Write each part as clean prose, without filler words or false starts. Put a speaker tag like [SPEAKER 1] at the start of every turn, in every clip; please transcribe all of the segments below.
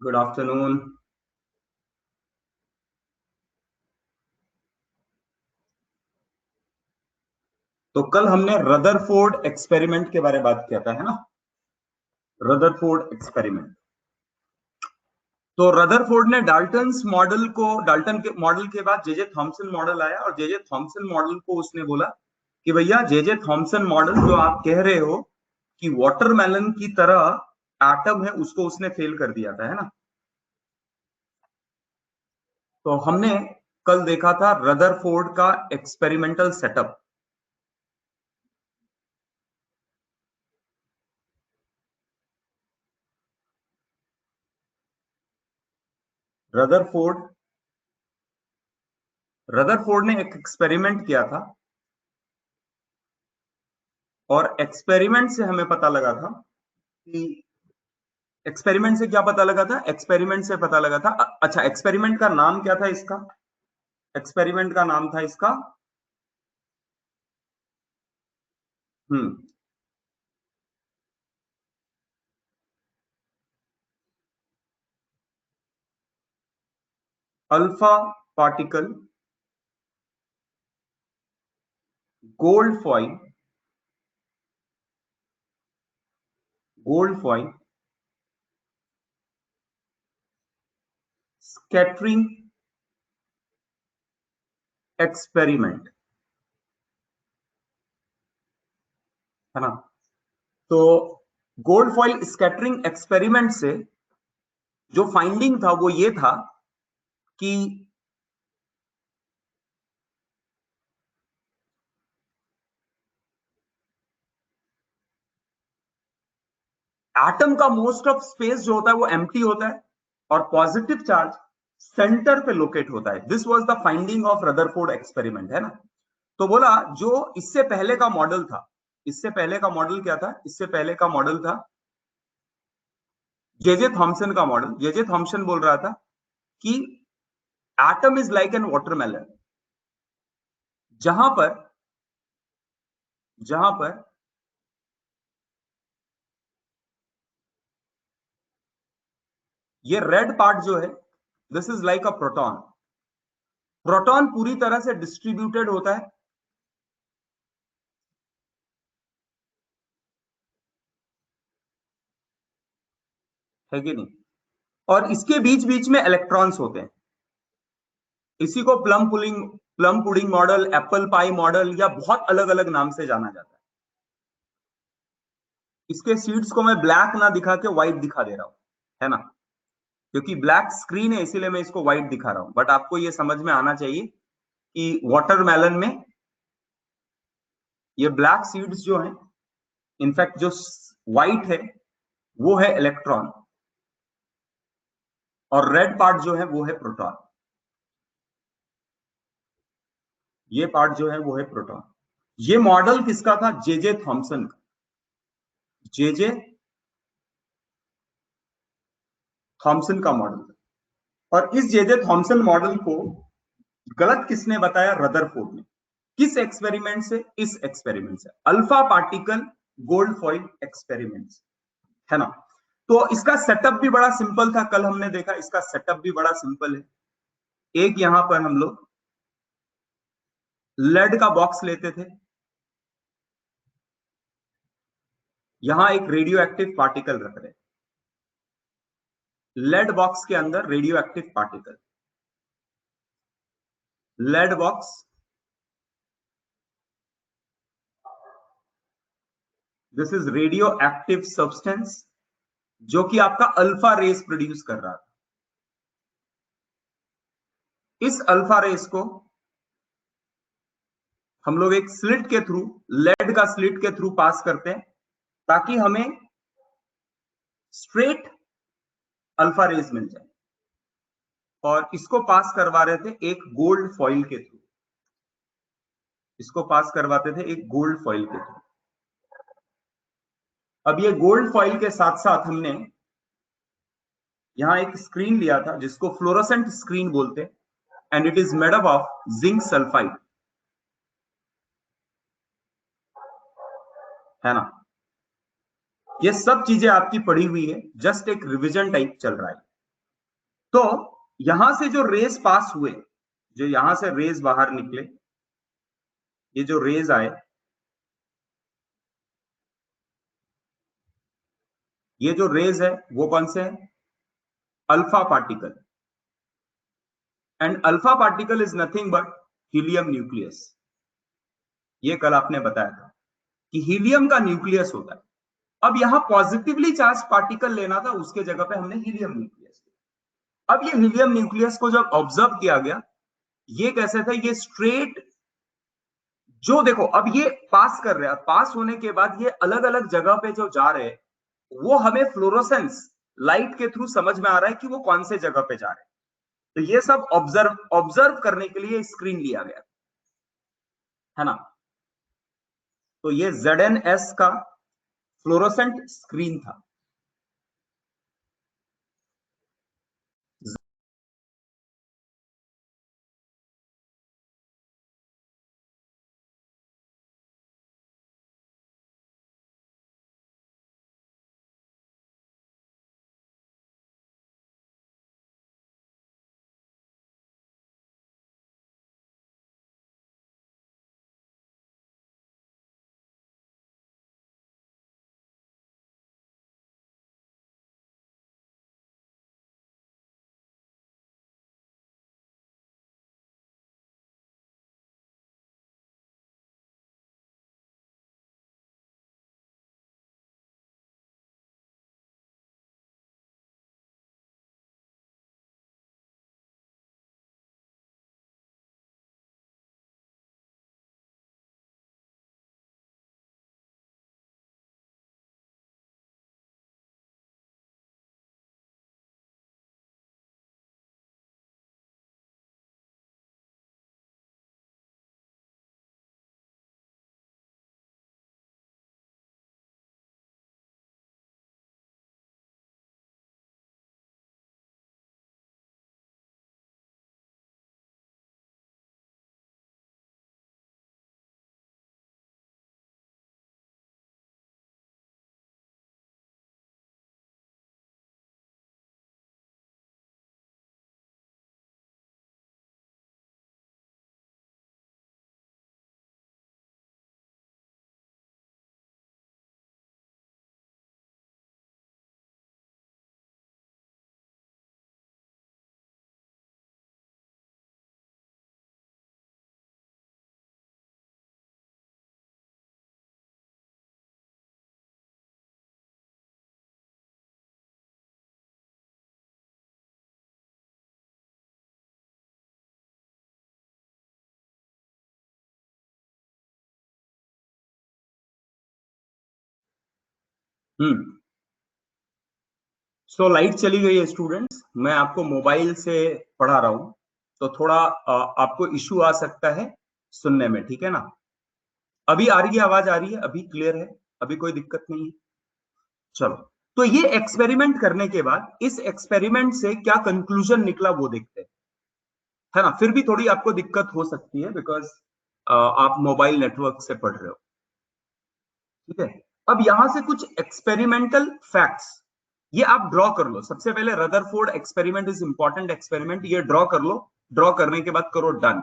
[SPEAKER 1] Good afternoon. तो कल हमने रदरफोर्ड एक्सपेरिमेंट के बारे में बात किया था, है ना। Rutherford experiment. तो रदरफोर्ड ने डाल्टन के मॉडल के बाद जेजे थॉमसन मॉडल आया, और जेजे थॉमसन मॉडल को उसने बोला कि भैया जेजे थॉमसन मॉडल जो आप कह रहे हो कि वाटरमेलन की तरह एटम है, उसको उसने फेल कर दिया था, है ना। तो हमने कल देखा था रदरफोर्ड का एक्सपेरिमेंटल सेटअप। रदरफोर्ड रदरफोर्ड ने एक एक्सपेरिमेंट किया था, और एक्सपेरिमेंट से हमें पता लगा था कि एक्सपेरिमेंट से क्या पता लगा था। एक्सपेरिमेंट से पता लगा था, अच्छा, एक्सपेरिमेंट का नाम क्या था इसका। एक्सपेरिमेंट का नाम था इसका hmm alpha particle gold foil scattering experiment, है ना। तो गोल्ड फॉइल स्कैटरिंग एक्सपेरिमेंट से जो फाइंडिंग था वो ये था कि एटम का मोस्ट ऑफ स्पेस जो होता है वो एम्प्टी होता है, और पॉजिटिव चार्ज सेंटर पे लोकेट होता है। This was the finding of Rutherford experiment, है ना। तो बोला जो इससे पहले का मॉडल था, इससे पहले का मॉडल क्या था। इससे पहले का मॉडल था जेजे थॉमसन का मॉडल। जेजे थॉमसन बोल रहा था कि atom is like an watermelon, जहां पर जहां पर ये रेड पार्ट जो है, this is like a proton. Proton पूरी तरह से डिस्ट्रीब्यूटेड होता है कि नहीं। और इसके बीच बीच में इलेक्ट्रॉन्स होते हैं। इसी को plum pudding model, apple pi model, या बहुत अलग अलग नाम से जाना जाता है। इसके सीड्स को मैं ब्लैक ना दिखा के व्हाइट दिखा दे रहा हूं, है ना, क्योंकि ब्लैक स्क्रीन है, इसीलिए मैं इसको व्हाइट दिखा रहा हूं। बट आपको ये समझ में आना चाहिए कि वाटरमेलन में ये ब्लैक सीड्स जो हैं, इनफैक्ट जो व्हाइट है वो है इलेक्ट्रॉन, और रेड पार्ट जो है वो है प्रोटॉन। ये पार्ट जो है वो है प्रोटॉन। ये मॉडल किसका था। जेजे थॉमसन का। जेजे थॉमसन का मॉडल था। और इस जेजे थॉमसन मॉडल को गलत किसने बताया। रदरफोर्ड ने। किस एक्सपेरिमेंट से। इस एक्सपेरिमेंट से, alpha particle gold foil experiment, है ना। तो इसका सेटअप भी बड़ा सिंपल था। कल हमने देखा इसका सेटअप भी बड़ा सिंपल है। एक यहां पर हम लोग लेड का बॉक्स लेते थे, यहां एक रेडियो एक्टिव पार्टिकल रख रहे, लेड बॉक्स के अंदर radio active particle, lead box, this is radio active substance, जो कि आपका अल्फा रेस प्रोड्यूस कर रहा था। इस अल्फा रेस को हम लोग एक स्लिट के थ्रू, लेड का स्लिट के थ्रू पास करते हैं, ताकि हमें स्ट्रेट अल्फा रेस मिल जाए। और इसको पास करवा रहे थे एक गोल्ड फॉइल के थ्रू, इसको पास करवाते थे एक गोल्ड फॉइल के थ्रू। अब ये गोल्ड फॉइल के साथ साथ हमने यहां एक स्क्रीन लिया था जिसको फ्लोरोसेंट स्क्रीन बोलते हैं, and it is made up of zinc sulphide, है ना। ये सब चीजें आपकी पढ़ी हुई है, जस्ट एक रिवीजन टाइप चल रहा है। तो यहां से जो रेज पास हुए, जो यहां से रेज बाहर निकले, ये जो रेज आए, ये जो रेज है वो कौन से है? Alpha particle. And alpha particle is nothing but helium nucleus. ये कल आपने बताया था कि हीलियम का न्यूक्लियस होता है। अब यहां पॉजिटिवली चार्ज पार्टिकल लेना था, उसके जगह पे हमने हीलियम न्यूक्लियस लिया। अब ये हीलियम न्यूक्लियस को जब ऑब्जर्व किया गया, ये कैसे था? ये स्ट्रेट, जो देखो अब ये पास कर रहे हैं, पास होने के बाद ये अलग अलग जगह पे जो जा रहे हैं, वो हमें फ्लोरोसेंस लाइट के थ्रू समझ में आ रहा है कि वो कौन से जगह पे जा रहे हैं। तो ये सब ऑब्जर्व ऑब्जर्व करने के लिए स्क्रीन लिया गया, है ना। तो ये ZNS का फ्लोरोसेंट स्क्रीन था। हम्म। सो लाइट चली गई है स्टूडेंट्स, मैं आपको मोबाइल से पढ़ा रहा हूं, तो थोड़ा आपको इश्यू आ सकता है सुनने में, ठीक है ना। अभी आ रही है, आवाज आ रही है, अभी क्लियर है, अभी कोई दिक्कत नहीं है। चलो, तो ये एक्सपेरिमेंट करने के बाद इस एक्सपेरिमेंट से क्या कंक्लूजन निकला वो देखते हैं, है ना। फिर भी थोड़ी आपको दिक्कत हो सकती है बिकॉज आप मोबाइल नेटवर्क से पढ़ रहे हो, ठीक है। अब यहां से कुछ एक्सपेरिमेंटल फैक्ट्स ये आप ड्रॉ कर लो। सबसे पहले Rutherford experiment is important experiment, ये ड्रॉ कर लो। ड्रॉ करने के बाद करो डन।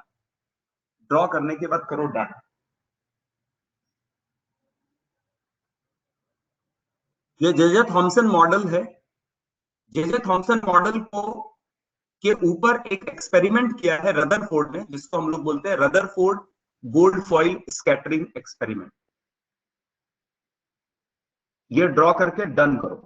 [SPEAKER 1] ड्रॉ करने के बाद करो डन। ये जेजे थॉमसन मॉडल है। जेजे थॉमसन मॉडल को के ऊपर एक एक्सपेरिमेंट किया है रदरफोर्ड ने, जिसको हम लोग बोलते हैं Rutherford gold foil scattering experiment. ये ड्रॉ करके डन करो।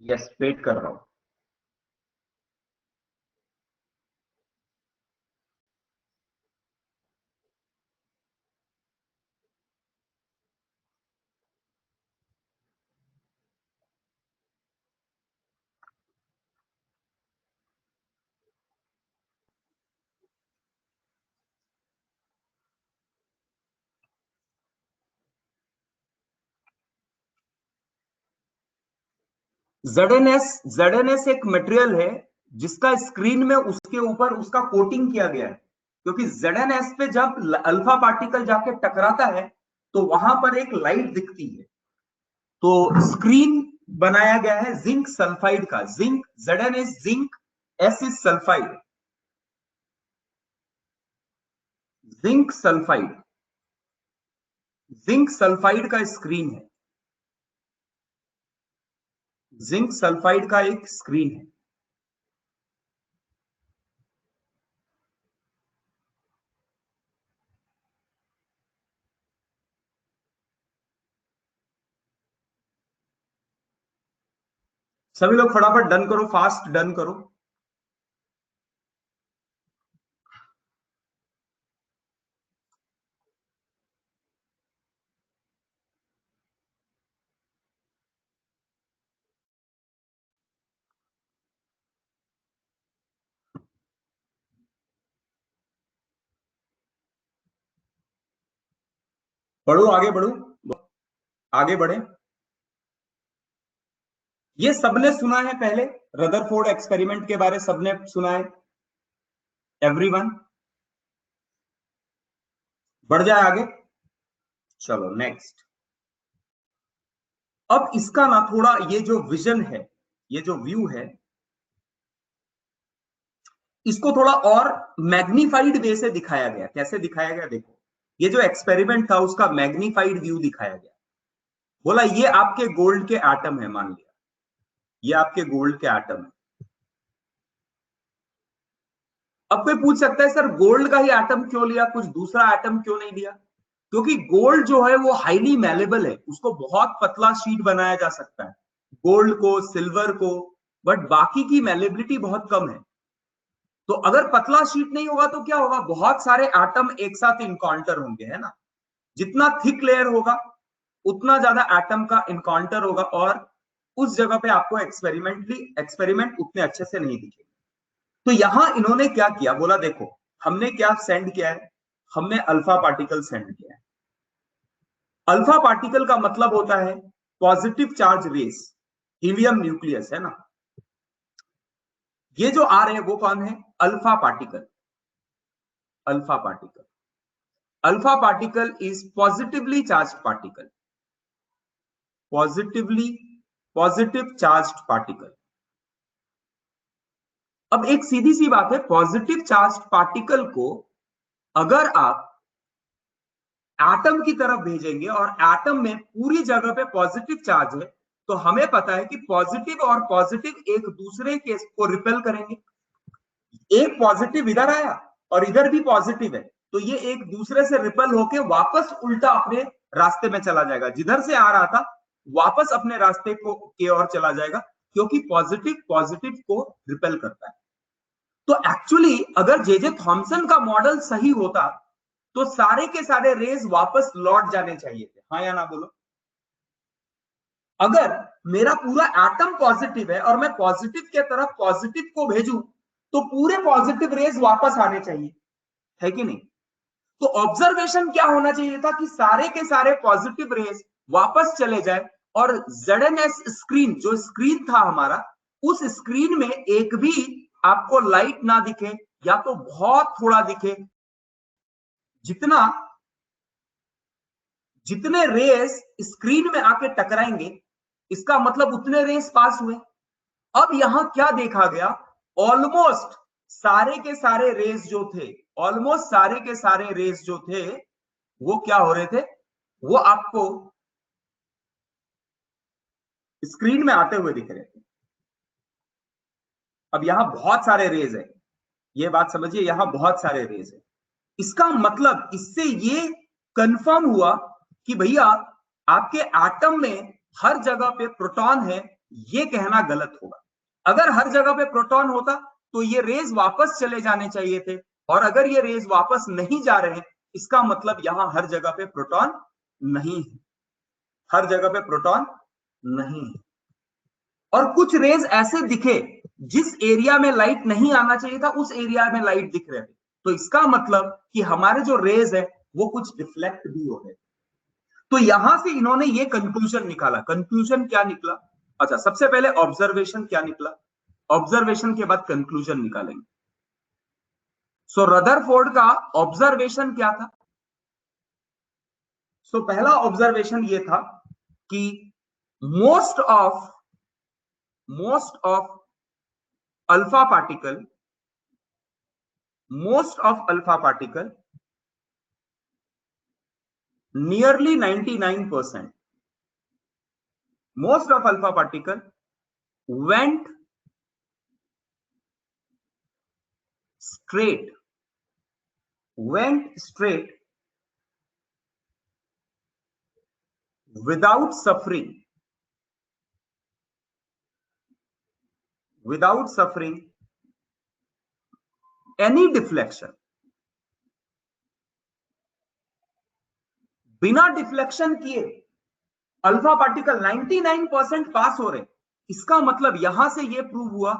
[SPEAKER 1] यस, वेट कर रहा हूं। जेड एन एस एक मटेरियल है जिसका स्क्रीन में उसके ऊपर उसका कोटिंग किया गया है। क्योंकि ZnS पे जब अल्फा पार्टिकल जाके टकराता है तो वहां पर एक लाइट दिखती है। तो स्क्रीन बनाया गया है जिंक सल्फाइड का, zinc ZnS zinc, S is sulphide, zinc sulphide, zinc sulphide का स्क्रीन है, जिंक सल्फाइड का एक स्क्रीन है। सभी लोग फटाफट डन करो, फास्ट डन करो। बढ़ो, आगे बढ़ो, आगे बढ़े। ये सबने सुना है पहले, रदरफोर्ड एक्सपेरिमेंट के बारे सबने सुना है, एवरीवन? बढ़ जाए आगे, चलो नेक्स्ट। अब इसका ना थोड़ा ये जो विजन है, ये जो व्यू है, इसको थोड़ा और मैग्नीफाइड वे से दिखाया गया। कैसे दिखाया गया देखो, ये जो एक्सपेरिमेंट था उसका मैग्नीफाइड व्यू दिखाया गया। बोला ये आपके गोल्ड के एटम है, मान लिया ये आपके गोल्ड के एटम है। अब कोई पूछ सकता है सर गोल्ड का ही एटम क्यों लिया, कुछ दूसरा एटम क्यों नहीं लिया? क्योंकि गोल्ड जो है वो हाईली मैलेबल है, उसको बहुत पतला शीट बनाया जा सकता है, गोल्ड को, सिल्वर को, बट बाकी की मैलेबिलिटी बहुत कम है। तो अगर पतला शीट नहीं होगा तो क्या होगा, बहुत सारे एटम एक साथ इनकाउंटर होंगे, है ना? जितना थिक लेयर होगा उतना ज्यादा एटम का इनकाउंटर होगा, और उस जगह पे आपको एक्सपेरिमेंट उतने अच्छे से नहीं दिखेगा। तो यहां इन्होंने क्या किया, बोला देखो हमने क्या सेंड किया है, हमने अल्फा पार्टिकल सेंड किया है। अल्फा पार्टिकल का मतलब होता है positive charge rays, helium nucleus, है ना? ये जो आ रहे हैं वो कौन है, alpha particle. Alpha particle, alpha particle is positively charge particle, positively, positive charge particle. अब एक सीधी सी बात है, पॉजिटिव चार्ज पार्टिकल को अगर आप एटम की तरफ भेजेंगे और एटम में पूरी जगह पे पॉजिटिव चार्ज है, तो हमें पता है कि पॉजिटिव और पॉजिटिव एक दूसरे के को रिपेल करेंगे। एक पॉजिटिव इधर आया और इधर भी पॉजिटिव है, तो ये एक दूसरे से रिपेल होके वापस उल्टा अपने रास्ते में चला जाएगा, जिधर से आ रहा था वापस अपने रास्ते को के ओर चला जाएगा, क्योंकि पॉजिटिव पॉजिटिव को रिपेल करता है। तो एक्चुअली अगर जे थॉमसन का मॉडल सही होता तो सारे के सारे रेज वापस लौट जाने चाहिए थे, हाँ या ना बोलो? अगर मेरा पूरा एटम पॉजिटिव है और मैं पॉजिटिव के तरफ पॉजिटिव को भेजूं तो पूरे पॉजिटिव रेज वापस आने चाहिए, है कि नहीं? तो ऑब्जर्वेशन क्या होना चाहिए था कि सारे के सारे पॉजिटिव रेज वापस चले जाए और ZnS स्क्रीन, जो स्क्रीन था हमारा, उस स्क्रीन में एक भी आपको लाइट ना दिखे, या तो बहुत थोड़ा दिखे। जितना जितने रेस स्क्रीन में आके टकराएंगे इसका मतलब उतने रेस पास हुए। अब यहां क्या देखा गया, ऑलमोस्ट सारे के सारे रेस जो थे, ऑलमोस्ट सारे के सारे रेस जो थे वो क्या हो रहे थे, वो आपको स्क्रीन में आते हुए दिख रहे थे। अब यहां बहुत सारे रेज है, ये बात समझिए, यहां बहुत सारे रेज है। इसका मतलब इससे ये कंफर्म हुआ कि भैया आपके एटम में हर जगह पे प्रोटॉन है, ये कहना गलत होगा। अगर हर जगह पे प्रोटॉन होता तो ये रेज वापस चले जाने चाहिए थे, और अगर ये रेज वापस नहीं जा रहे हैं इसका मतलब यहां हर जगह पे प्रोटॉन नहीं है, हर जगह पे प्रोटॉन नहीं है। और कुछ रेज ऐसे दिखे जिस एरिया में लाइट नहीं आना चाहिए था उस एरिया में लाइट दिख रहे थे, तो इसका मतलब कि हमारे जो रेज है वो कुछ रिफ्लेक्ट भी हो रहे थे। तो यहां से इन्होंने ये कंक्लूजन निकाला। कंक्लूजन क्या निकला, अच्छा सबसे पहले ऑब्जर्वेशन क्या निकला, ऑब्जर्वेशन के बाद कंक्लूजन निकालेंगे। सो रदरफोर्ड का ऑब्जर्वेशन क्या था? सो पहला ऑब्जर्वेशन ये था कि most of alpha particle nearly 99%, most of alpha particle went straight without suffering any deflection. बिना डिफ्लेक्शन किए अल्फा पार्टिकल 99% पास हो रहे। इसका मतलब यहां से ये प्रूव हुआ,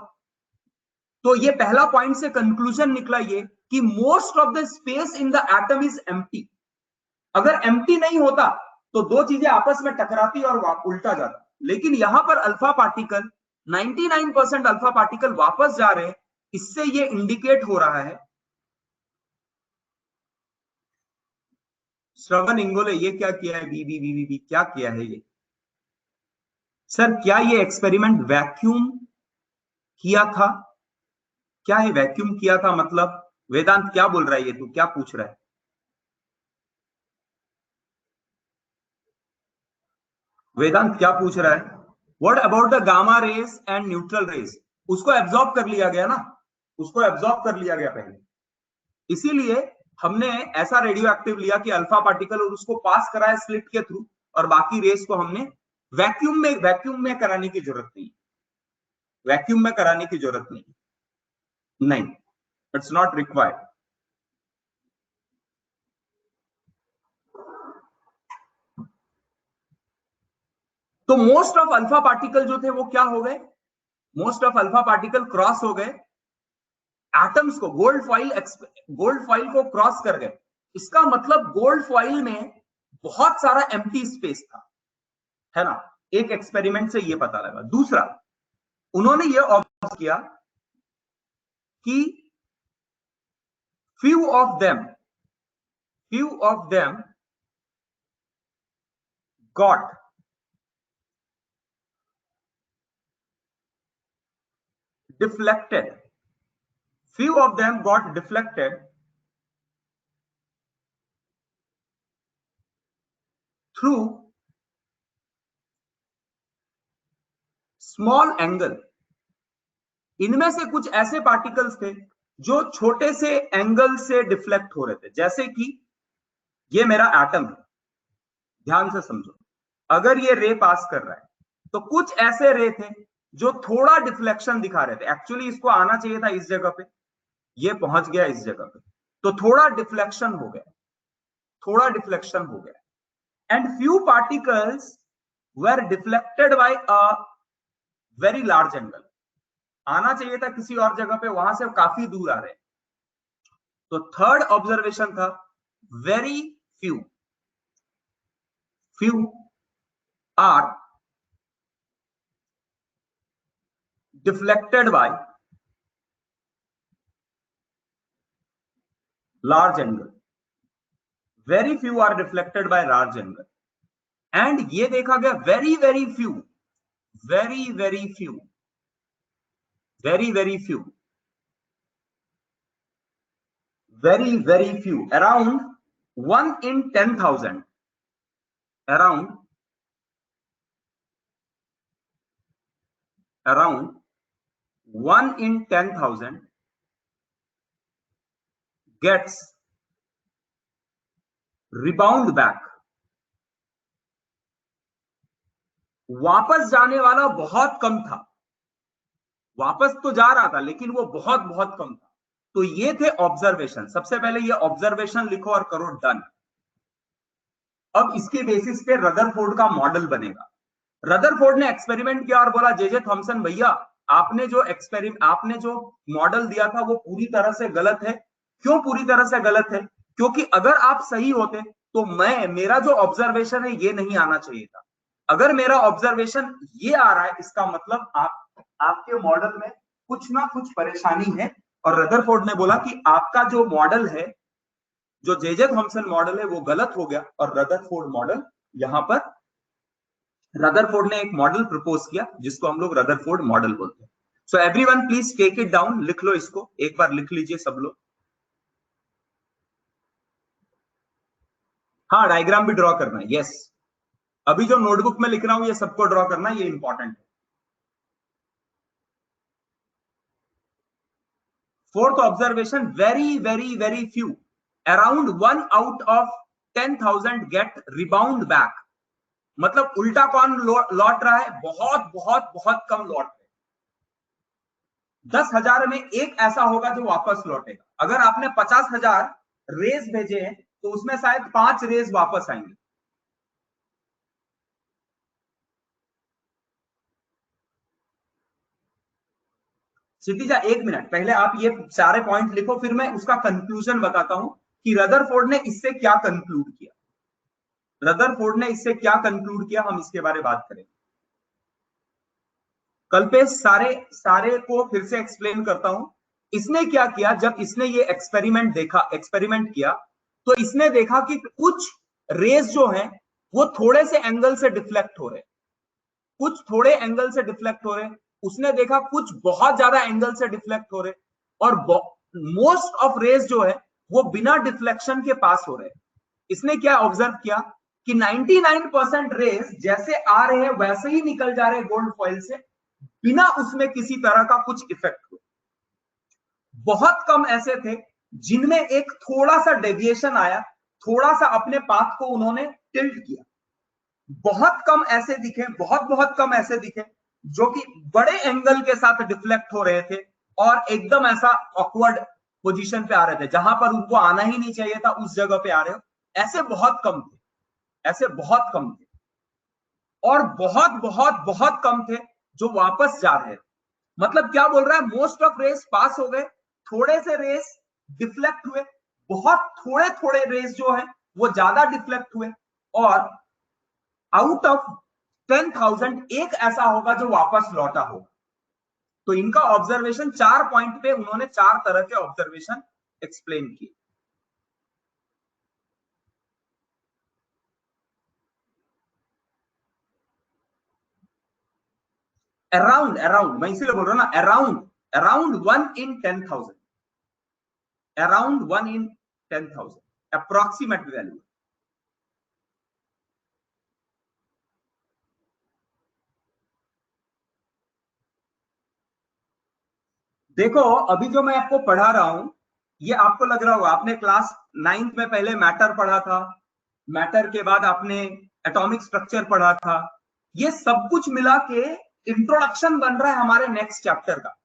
[SPEAKER 1] तो ये पहला पॉइंट से कंक्लूजन निकला ये कि most of the space in the atom is empty. अगर एम्प्टी नहीं होता तो दो चीजें आपस में टकराती और उल्टा जाता, लेकिन यहां पर अल्फा पार्टिकल 99% अल्फा पार्टिकल वापस जा रहे हैं। इससे ये इंडिकेट हो रहा है। श्रवण इंगोले, ये क्या किया है? बी क्या किया है ये? सर क्या ये एक्सपेरिमेंट वैक्यूम किया था? क्या है वैक्यूम किया था मतलब? वेदांत क्या बोल रहा है? ये तू क्या पूछ रहा है? वेदांत क्या पूछ रहा है? What about the gamma rays and neutral rays? उसको एब्जॉर्ब कर लिया गया ना, उसको एब्जॉर्ब कर लिया गया पहले, इसीलिए हमने ऐसा रेडियो एक्टिव लिया कि अल्फा पार्टिकल और उसको पास कराया स्लिट के थ्रू, और बाकी रेस को हमने वैक्यूम में कराने की जरूरत नहीं, वैक्यूम में कराने की जरूरत नहीं, इट्स नॉट रिक्वायर्ड। तो मोस्ट ऑफ अल्फा पार्टिकल जो थे वो क्या हो गए? Most of alpha particle cross हो गए एटम्स को, गोल्ड फॉइल को क्रॉस कर गए। इसका मतलब गोल्ड फॉइल में बहुत सारा एम्प्टी स्पेस था, है ना? एक एक्सपेरिमेंट से ये पता लगा। दूसरा, उन्होंने ये ऑब्जर्व किया कि few of them got deflected through small angle। इनमें से कुछ ऐसे पार्टिकल्स थे जो छोटे से एंगल से डिफ्लेक्ट हो रहे थे। जैसे कि ये मेरा एटम है, ध्यान से समझो, अगर ये रे पास कर रहा है तो कुछ ऐसे रे थे जो थोड़ा डिफ्लेक्शन दिखा रहे थे। एक्चुअली इसको आना चाहिए था इस जगह पे, ये पहुंच गया इस जगह पे, तो थोड़ा डिफ्लेक्शन हो गया, and few particles were deflected by a very large angle. आना चाहिए था किसी और जगह पे, वहां से काफी दूर आ रहे हैं। तो थर्ड ऑब्जर्वेशन था very few are deflected by large angle, very few are deflected by large angle, and ये देखा गया very few, around 1 in 10,000, around 1 in 10,000 gets rebound back। वापस जाने वाला बहुत कम था, वापस तो जा रहा था लेकिन वो बहुत कम था। तो ये थे ऑब्जर्वेशन। सबसे पहले ये ऑब्जर्वेशन लिखो और करो डन। अब इसके बेसिस पे रदरफोर्ड का मॉडल बनेगा। रदरफोर्ड ने एक्सपेरिमेंट किया और बोला जे थॉमसन भैया, आपने जो मॉडल दिया था वो पूरी तरह से गलत है। क्यों पूरी तरह से गलत है? क्योंकि अगर आप सही होते तो मेरा जो ऑब्जर्वेशन है ये नहीं आना चाहिए था। अगर मेरा ऑब्जर्वेशन ये आ रहा है, इसका मतलब आपके मॉडल में कुछ ना कुछ परेशानी है, और रदरफोर्ड ने बोला कि आपका जो मॉडल है, जो जे थॉमसन मॉडल है, वो गलत हो गया, और रदरफोर्ड मॉडल, यहां पर रदरफोर्ड ने एक मॉडल प्रपोज किया जिसको हम लोग रदरफोर्ड मॉडल बोलते हैं। So everyone please take it down, लिख लो इसको, एक बार लिख लीजिए सब लोग। हाँ, डायग्राम भी ड्रॉ करना है, यस। अभी जो नोटबुक में लिख रहा हूं ये सबको ड्रॉ करना है, ये इंपॉर्टेंट है। Fourth observation, very very very few, around 1 out of 10,000 get rebound back. मतलब उल्टा कौन लौट रहा है? बहुत बहुत बहुत कम लौट रहे। 10,000 में एक ऐसा होगा जो वापस लौटेगा। अगर आपने 50,000 रेज भेजे हैं तो उसमें शायद 5 रेज वापस आएंगे। क्षितिजा, एक मिनट, पहले आप ये सारे पॉइंट लिखो, फिर मैं उसका कंक्लूजन बताता हूं कि रदरफोर्ड ने इससे क्या कंक्लूड किया। रदरफोर्ड ने इससे क्या कंक्लूड किया, हम इसके बारे में बात करें। कल पे सारे सारे को फिर से एक्सप्लेन करता हूं। इसने क्या किया, जब इसने ये एक्सपेरिमेंट किया, तो इसने देखा कि कुछ रेज जो हैं वो थोड़े से एंगल से डिफ्लेक्ट हो रहे, कुछ थोड़े एंगल से डिफ्लेक्ट हो रहे। उसने देखा कुछ बहुत ज्यादा एंगल से डिफ्लेक्ट हो रहे, और मोस्ट ऑफ रेज जो है वो बिना डिफ्लेक्शन के पास हो रहे। इसने क्या ऑब्जर्व किया कि 99% रेज जैसे आ रहे हैं वैसे ही निकल जा रहे हैं गोल्ड फॉइल से, बिना उसमें किसी तरह का कुछ इफेक्ट हो। बहुत कम ऐसे थे जिनमें एक थोड़ा सा डेविएशन आया, थोड़ा सा अपने पाथ को उन्होंने टिल्ट किया। बहुत कम ऐसे दिखे, बहुत बहुत कम ऐसे दिखे जो कि बड़े एंगल के साथ डिफ्लेक्ट हो रहे थे और एकदम ऐसा ऑकवर्ड पोजीशन पे आ रहे थे, जहां पर उनको आना ही नहीं चाहिए था उस जगह पे आ रहे हो। ऐसे बहुत कम थे, ऐसे बहुत कम थे। और बहुत बहुत बहुत कम थे जो वापस जा रहे थे। मतलब क्या बोल रहा है, मोस्ट ऑफ रेस पास हो गए, थोड़े से रेस डिफ्लेक्ट हुए, बहुत थोड़े थोड़े रेस जो है वो ज्यादा डिफ्लेक्ट हुए, और आउट ऑफ 10,000 एक ऐसा होगा जो वापस लौटा होगा। तो इनका ऑब्जर्वेशन 4 पॉइंट पे, उन्होंने 4 तरह के ऑब्जर्वेशन एक्सप्लेन किए। अराउंड अराउंड मैं इसीलिए बोल रहा हूं ना, around around 1 in 10,000, around 1 in 10,000 approximate value. देखो, अभी जो मैं आपको पढ़ा रहा हूं, ये आपको लग रहा होगा आपने क्लास 9th में पहले मैटर पढ़ा था, मैटर के बाद आपने एटॉमिक स्ट्रक्चर पढ़ा था। ये सब कुछ मिला के इंट्रोडक्शन बन रहा है हमारे नेक्स्ट चैप्टर का।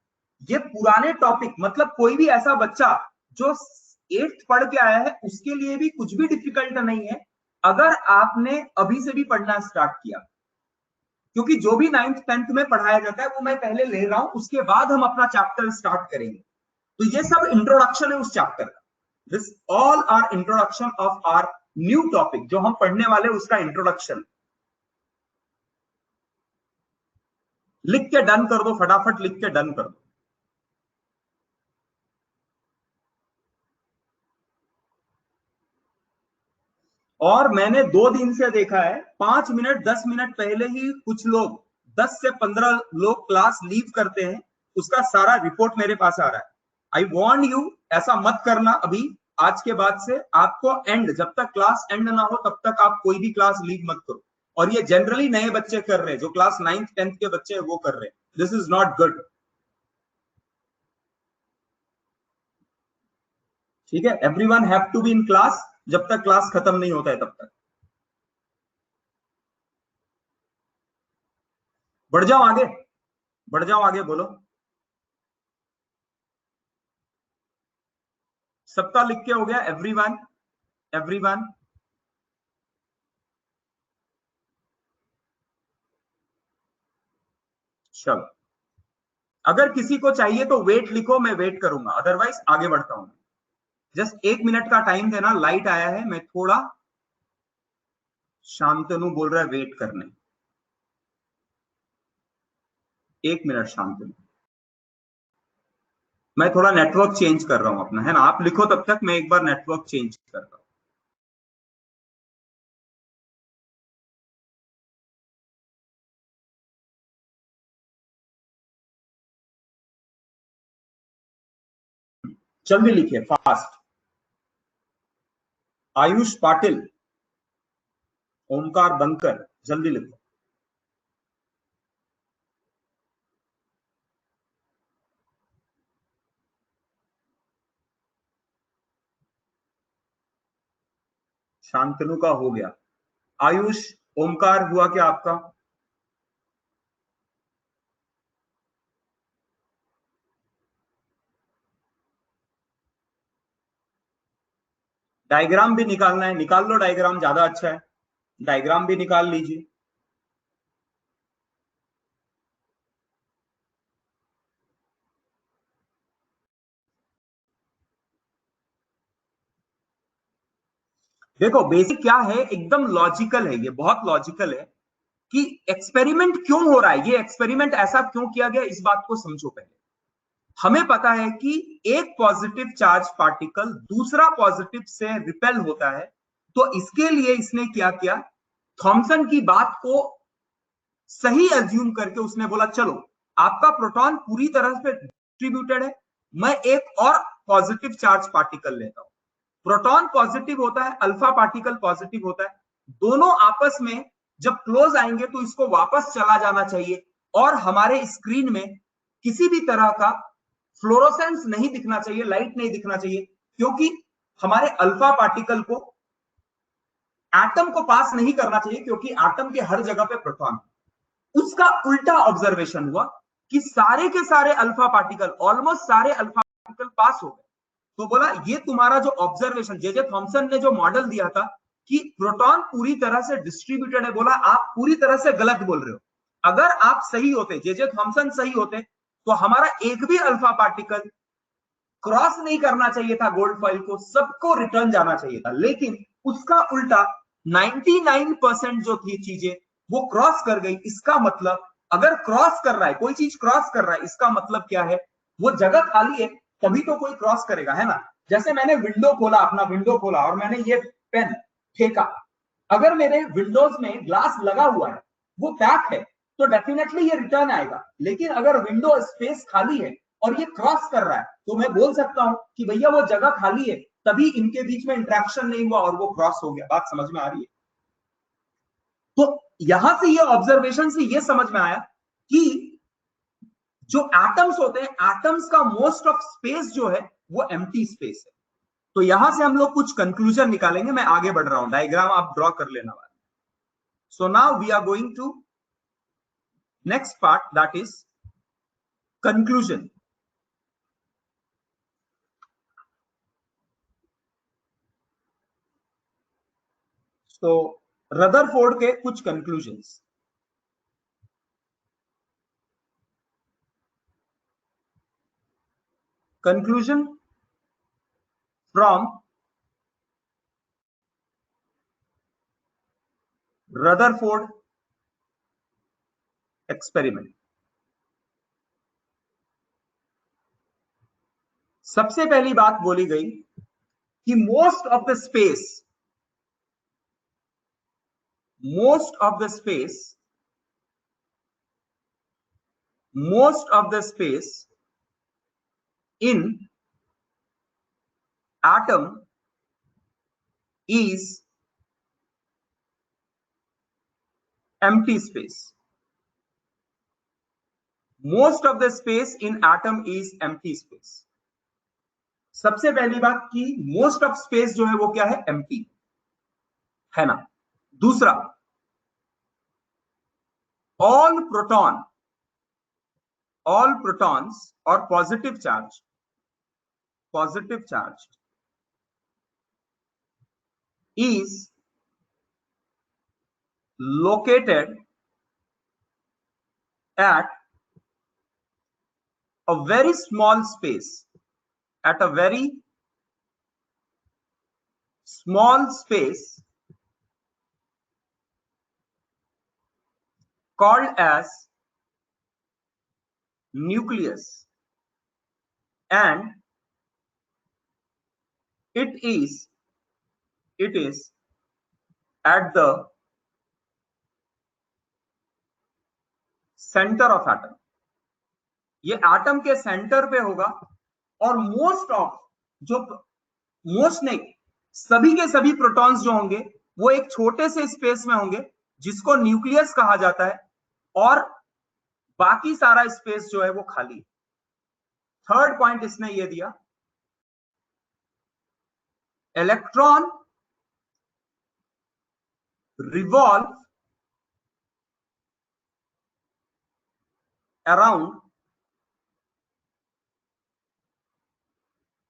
[SPEAKER 1] ये पुराने टॉपिक, मतलब कोई भी ऐसा बच्चा जो 8th पढ़ के आया है उसके लिए भी कुछ भी डिफिकल्ट नहीं है अगर आपने अभी से भी पढ़ना स्टार्ट किया। क्योंकि जो भी 9th 10th में पढ़ाया जाता है वो मैं पहले ले रहा हूं, उसके बाद हम अपना चैप्टर स्टार्ट करेंगे। तो ये सब इंट्रोडक्शन है उस चैप्टर का। This all are introduction of our new topic, जो हम पढ़ने वाले उसका इंट्रोडक्शन। लिख के डन कर दो, फटाफट लिख के डन कर दो। और मैंने 2 दिन से देखा है, 5 मिनट 10 मिनट पहले ही कुछ लोग, 10 से 15 लोग क्लास लीव करते हैं, उसका सारा रिपोर्ट मेरे पास आ रहा है। आई वॉन्ट यू, ऐसा मत करना अभी। आज के बाद से आपको एंड, जब तक क्लास एंड ना हो तब तक आप कोई भी क्लास लीव मत करो। और ये जनरली नए बच्चे कर रहे हैं, जो क्लास 9th 10th के बच्चे हैं वो कर रहे हैं। This is not good. ठीक है, everyone have to be in class जब तक क्लास खत्म नहीं होता है तब तक। बढ़ जाओ आगे, बढ़ जाओ आगे, बोलो। सबका लिख के हो गया? Everyone, everyone. चलो, अगर किसी को चाहिए तो वेट लिखो, मैं वेट करूंगा, अदरवाइज आगे बढ़ता हूं। जस्ट 1 मिनट का टाइम देना, लाइट आया है, मैं थोड़ा, शांतनु बोल रहा है वेट करने। 1 मिनट शांतनु। मैं थोड़ा नेटवर्क चेंज कर रहा हूं अपना, है ना। आप लिखो तब तक, मैं एक बार नेटवर्क चेंज कर रहा हूं। जल्दी लिखिए, फास्ट। आयुष पाटिल, ओमकार बनकर, जल्दी लिखो। शांतनु का हो गया। आयुष, ओमकार हुआ क्या आपका? डायग्राम भी निकालना है, निकाल लो डायग्राम, ज्यादा अच्छा है। डायग्राम भी निकाल लीजिए। देखो बेसिक क्या है, एकदम लॉजिकल है, ये बहुत लॉजिकल है कि एक्सपेरिमेंट क्यों हो रहा है, ये एक्सपेरिमेंट ऐसा क्यों किया गया, इस बात को समझो पहले। हमें पता है कि एक पॉजिटिव चार्ज पार्टिकल दूसरा पॉजिटिव से रिपेल होता है, तो इसके लिए इसने क्या किया, थॉमसन की बात को सही एज्यूम करके उसने बोला चलो आपका प्रोटॉन पूरी तरह से डिस्ट्रीब्यूटेड है, मैं एक और पॉजिटिव चार्ज पार्टिकल लेता हूं। प्रोटॉन पॉजिटिव होता है, अल्फा पार्टिकल पॉजिटिव होता है, दोनों आपस में जब क्लोज आएंगे तो इसको वापस चला जाना चाहिए और हमारे स्क्रीन में किसी भी तरह का फ्लोरोसेंस नहीं दिखना चाहिए, लाइट नहीं दिखना चाहिए, क्योंकि हमारे अल्फा पार्टिकल को एटम को पास नहीं करना चाहिए, क्योंकि एटम के हर जगह पे प्रोटॉन। उसका उल्टा ऑब्जर्वेशन हुआ कि सारे के सारे अल्फा पार्टिकल, ऑलमोस्ट सारे अल्फा पार्टिकल पास हो गए। तो बोला ये तुम्हारा जो ऑब्जर्वेशन, जे जे थॉमसन ने जो मॉडल दिया था कि प्रोटॉन पूरी तरह से डिस्ट्रीब्यूटेड है, बोला आप पूरी तरह से गलत बोल रहे हो। अगर आप सही होते, जे जे थॉमसन सही होते, तो हमारा एक भी अल्फा पार्टिकल क्रॉस नहीं करना चाहिए था गोल्ड फॉइल को, सबको रिटर्न जाना चाहिए था। लेकिन उसका उल्टा 99% जो थी चीजें वो क्रॉस कर गई। इसका मतलब अगर क्रॉस कर रहा है, कोई चीज क्रॉस कर रहा है, इसका मतलब क्या है, वो जगह खाली है, तभी तो कोई क्रॉस करेगा, है ना। जैसे मैंने विंडो खोला, अपना विंडो खोला और मैंने ये पेन फेंका, अगर मेरे विंडोज में ग्लास लगा हुआ है, वो पैक है, तो डेफिनेटली ये रिटर्न आएगा। लेकिन अगर विंडो स्पेस खाली है और ये क्रॉस कर रहा है, तो मैं बोल सकता हूं कि भैया वो जगह खाली है, तभी इनके बीच में इंटरेक्शन नहीं हुआ और वो क्रॉस हो गया। बात समझ में आ रही है? तो यहां से ये ऑब्जर्वेशन से ये समझ में आया कि जो एटम्स होते हैं, एटम्स का मोस्ट ऑफ स्पेस जो है वो एम्प्टी स्पेस है। तो यहां से हम लोग कुछ कंक्लूजन निकालेंगे। मैं आगे बढ़ रहा हूं, डायग्राम आप ड्रॉ कर लेना। So now we are going to next part, that is conclusion. तो रदरफोर्ड के कुछ conclusions. Conclusion from Rutherford experiment. सबसे पहली बात बोली गई कि most of the space in atom is empty space. Most of the space in atom is empty space. सबसे पहली बात कि मोस्ट ऑफ स्पेस जो है वो क्या है, एम्प्टी है ना। दूसरा, ऑल प्रोटॉन ऑल प्रोटॉन्स और positive charge is located at a very small space, at a very small space called as nucleus. and it is at the centre of atom. ये एटम के centre पे होगा और most नहीं, सभी के सभी प्रोटॉन्स जो होंगे वो एक छोटे से स्पेस में होंगे जिसको न्यूक्लियस कहा जाता है, और बाकी सारा स्पेस जो है वो खाली। थर्ड पॉइंट इसने ये दिया, इलेक्ट्रॉन रिवॉल्व अराउंड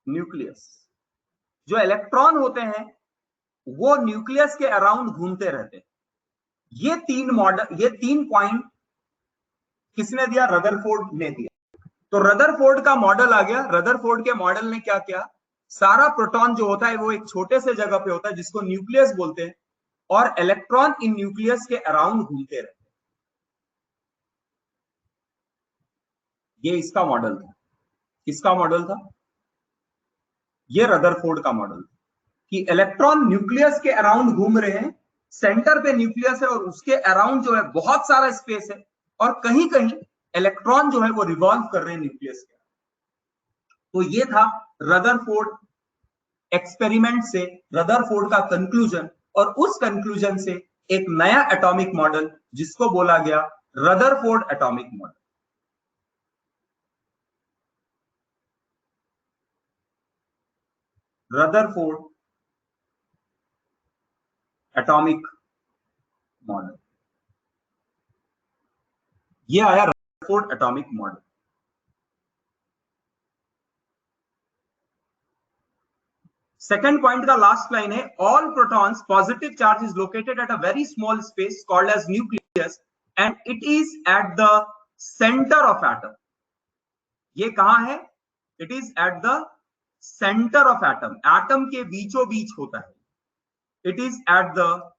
[SPEAKER 1] न्यूक्लियस। जो इलेक्ट्रॉन होते हैं वो न्यूक्लियस के अराउंड घूमते रहते हैं। ये तीन पॉइंट किसने दिया? रदरफोर्ड ने दिया। तो रदरफोर्ड का मॉडल आ गया। रदरफोर्ड के मॉडल ने क्या किया, सारा प्रोटॉन जो होता है वो एक छोटे से जगह पे होता है जिसको न्यूक्लियस बोलते हैं, और इलेक्ट्रॉन इन न्यूक्लियस के अराउंड घूमते रहते हैं। ये इसका मॉडल था। किसका मॉडल था? ये रदरफोर्ड का मॉडल था कि इलेक्ट्रॉन न्यूक्लियस के अराउंड घूम रहे हैं, सेंटर पे न्यूक्लियस है और उसके अराउंड जो है बहुत सारा स्पेस है, और कहीं कहीं इलेक्ट्रॉन जो है वो रिवॉल्व कर रहे हैं न्यूक्लियस के। तो ये था रदरफोर्ड एक्सपेरिमेंट से रदरफोर्ड का कंक्लूजन, और उस कंक्लूजन से एक नया एटॉमिक मॉडल जिसको बोला गया Rutherford atomic model. Rutherford atomic model, ये आया Rutherford atomic model. Second point का लास्ट लाइन है, all protons positive charge is located at a very small space called as nucleus and it is at the centre of atom. ये कहां है? It is at the centre of atom, atom के बीचों बीच होता है। It is at the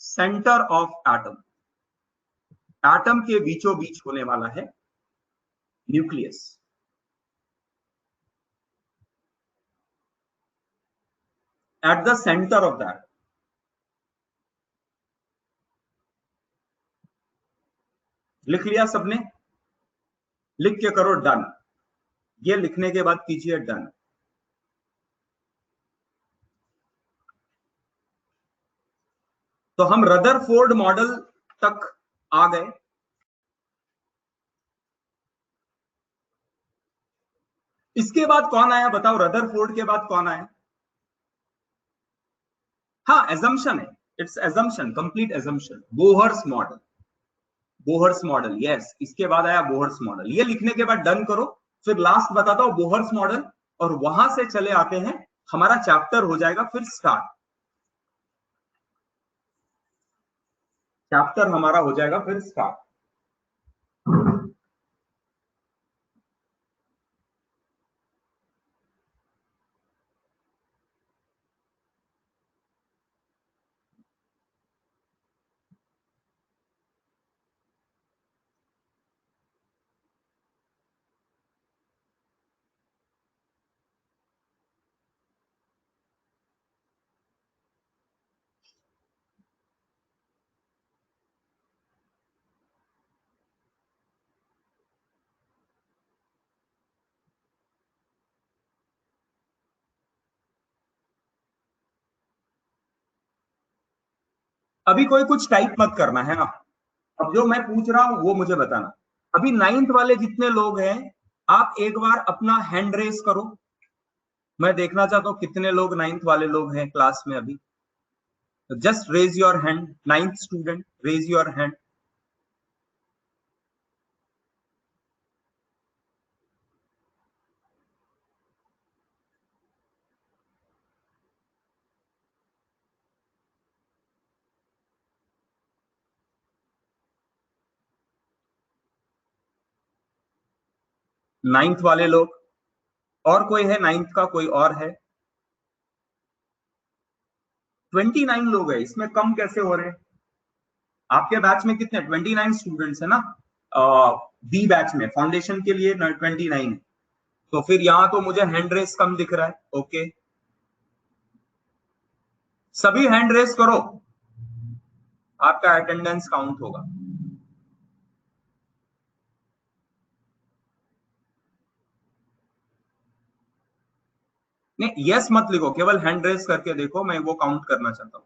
[SPEAKER 1] centre of atom, atom के बीचों बीच होने वाला है nucleus. Eight the centre of that. लिख लिया सबने? लिख के करो डन। ये लिखने के बाद कीजिए डन। तो हम रदरफोर्ड मॉडल तक आ गए। इसके बाद कौन आया बताओ? रदरफोर्ड के बाद कौन आया? हाँ, एजम्पशन है, it's assumption, complete assumption. Bohr's model, Bohr's model, yes. इसके बाद आया बोहर्स मॉडल। ये लिखने के बाद डन करो। फिर लास्ट बताता हूं बोहर्स मॉडल, और वहां से चले आते हैं, हमारा चैप्टर हो जाएगा फिर स्टार्ट। चैप्टर हमारा हो जाएगा फिर स्टार्ट। अभी कोई कुछ टाइप मत करना है ना। अब जो मैं पूछ रहा हूं वो मुझे बताना। अभी 9th वाले जितने लोग हैं, आप एक बार अपना हैंड रेस करो। मैं देखना चाहता हूं कितने लोग 9th वाले लोग हैं क्लास में अभी। Just raise your hand, 9th student, raise your hand. 9th वाले लोग, और कोई है 9th का? कोई और है? 29 लोग हैं, इसमें कम कैसे हो रहे हैं? आपके बैच में कितने? 29 स्टूडेंट्स है ना। बी बैच में, फाउंडेशन के लिए 29 है, तो फिर यहां तो मुझे हैंड रेस कम दिख रहा है। ओके, सभी हैंड रेस करो, आपका अटेंडेंस काउंट होगा। नहीं, यस मत लिखो, केवल हैंड रेस करके देखो, मैं वो काउंट करना चाहता हूं।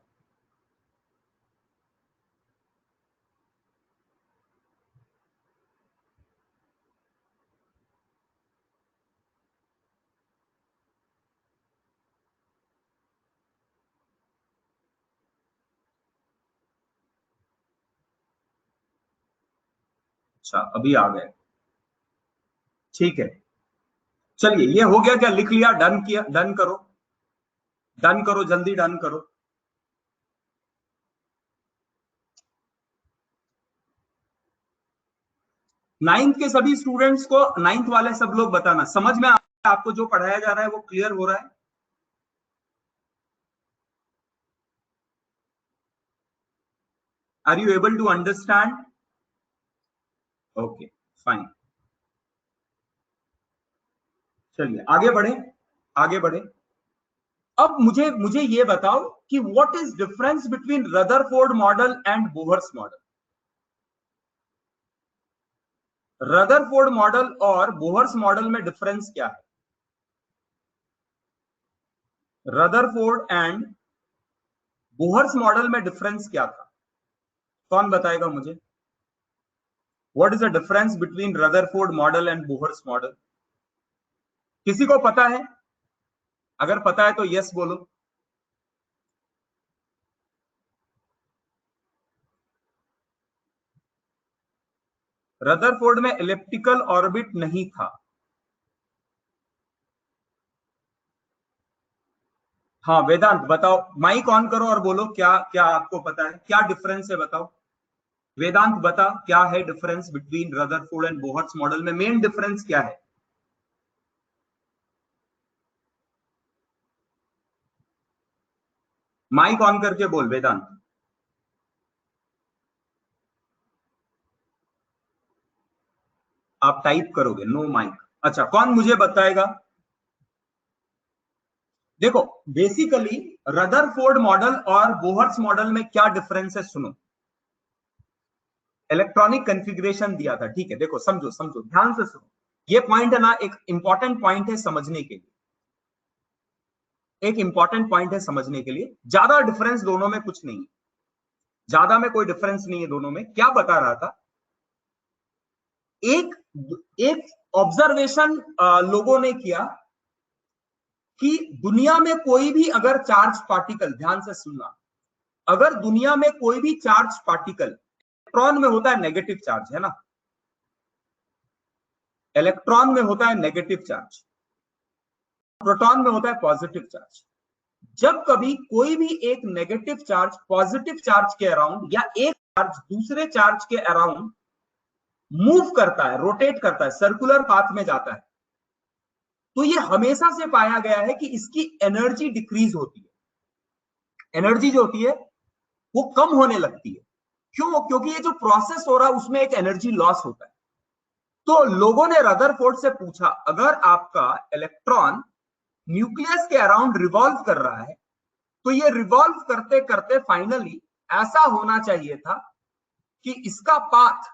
[SPEAKER 1] अच्छा, अभी आ गए, ठीक है। चलिए, ये हो गया क्या, लिख लिया, डन किया, डन करो, डन करो, जल्दी डन करो। नाइन्थ के सभी स्टूडेंट्स को, नाइन्थ वाले सब लोग बताना, समझ में आपको जो पढ़ाया जा रहा है वो क्लियर हो रहा है? Are you able to understand? Okay, fine. चलिए आगे बढ़े, आगे बढ़े। अब मुझे मुझे ये बताओ कि what is difference between Rutherford model and Bohr's model. Rutherford model और बोहर्स मॉडल में डिफरेंस क्या है? रदरफोर्ड एंड बोहर्स मॉडल में डिफरेंस क्या था? कौन बताएगा मुझे? What is the difference between Rutherford model and Bohr's model? किसी को पता है? अगर पता है तो यस बोलो। रदरफोर्ड में एलिप्टिकल ऑर्बिट नहीं था। हाँ वेदांत बताओ, माइक ऑन करो और बोलो, क्या क्या आपको पता है, क्या डिफरेंस है बताओ। वेदांत बता, क्या है difference between Rutherford and Bohr's model में, मेन डिफरेंस क्या है? माइक ऑन करके बोल वेदांत। आप टाइप करोगे, नो माइक। अच्छा, कौन मुझे बताएगा? देखो, बेसिकली रदरफोर्ड मॉडल और बोहर्स मॉडल में क्या डिफरेंस है सुनो। इलेक्ट्रॉनिक कॉन्फ़िगरेशन दिया था, ठीक है, देखो समझो समझो ध्यान से सुनो, ये पॉइंट है ना, एक इंपॉर्टेंट पॉइंट है समझने के लिए, एक इंपॉर्टेंट पॉइंट है समझने के लिए। ज्यादा डिफरेंस दोनों में कुछ नहीं है, ज्यादा में कोई डिफरेंस नहीं है दोनों में। क्या बता रहा था, एक एक ऑब्जर्वेशन लोगों ने किया कि दुनिया में कोई भी अगर चार्ज पार्टिकल, ध्यान से सुनना, अगर दुनिया में कोई भी चार्ज पार्टिकल, इलेक्ट्रॉन में होता है नेगेटिव चार्ज, है ना, इलेक्ट्रॉन में होता है नेगेटिव चार्ज, प्रोटॉन में होता है पॉजिटिव चार्ज। जब कभी कोई भी एक नेगेटिव चार्ज पॉजिटिव चार्ज के अराउंड, या एक चार्ज दूसरे चार्ज के अराउंड मूव करता है, रोटेट करता है, सर्कुलर पाथ में जाता है, तो ये हमेशा से पाया गया है कि इसकी एनर्जी डिक्रीज होती है, एनर्जी जो होती है वो कम होने लगती है। क्यों? क्योंकि ये जो प्रोसेस हो रहा है उसमें एक एनर्जी लॉस होता है। तो लोगों ने रदरफोर्ड से पूछा, अगर आपका इलेक्ट्रॉन न्यूक्लियस के अराउंड रिवॉल्व कर रहा है, तो ये रिवॉल्व करते करते फाइनली ऐसा होना चाहिए था कि इसका पाथ,